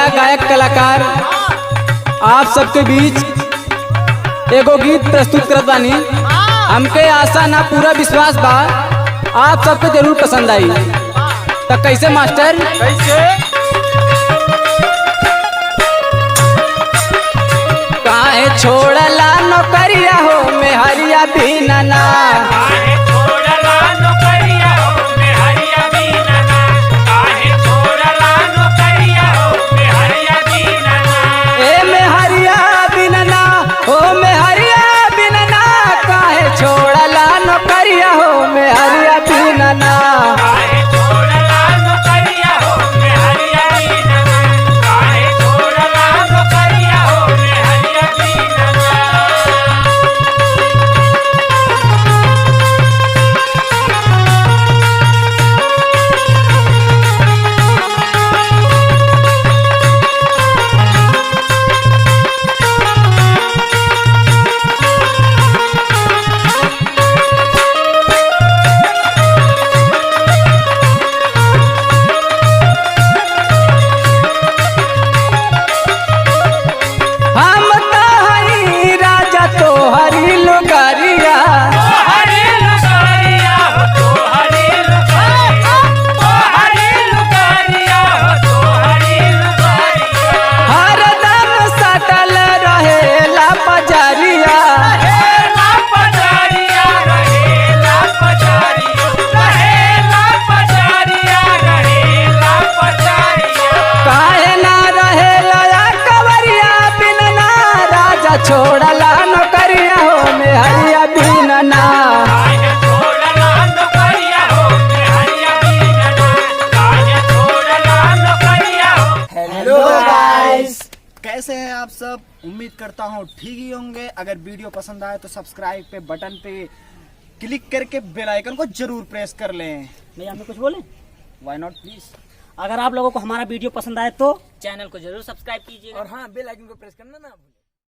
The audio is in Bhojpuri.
बढ़िया गायक कलाकार आप सबके बीच एगो गीत प्रस्तुत करत बानी। हमके आशा ना पूरा विश्वास बा आप सबको जरूर पसंद आई। तो कैसे मास्टर? कैसे? काहे छोड़ला नौकरिया हो में हरिया बिना ना, छोड़ला नौकरिया हो में हरिया बिना ना, हेलो गाइस, कैसे हैं आप सब? उम्मीद करता हूँ ठीक ही होंगे। अगर वीडियो पसंद आए तो सब्सक्राइब पे बटन पे क्लिक करके बेल आइकन को जरूर प्रेस कर लें। भैया हमें कुछ बोले? Why not please. अगर आप लोगों को हमारा वीडियो पसंद आए तो चैनल को जरूर सब्सक्राइब कीजिएगा और हाँ, बेल आइकन को प्रेस करना ना।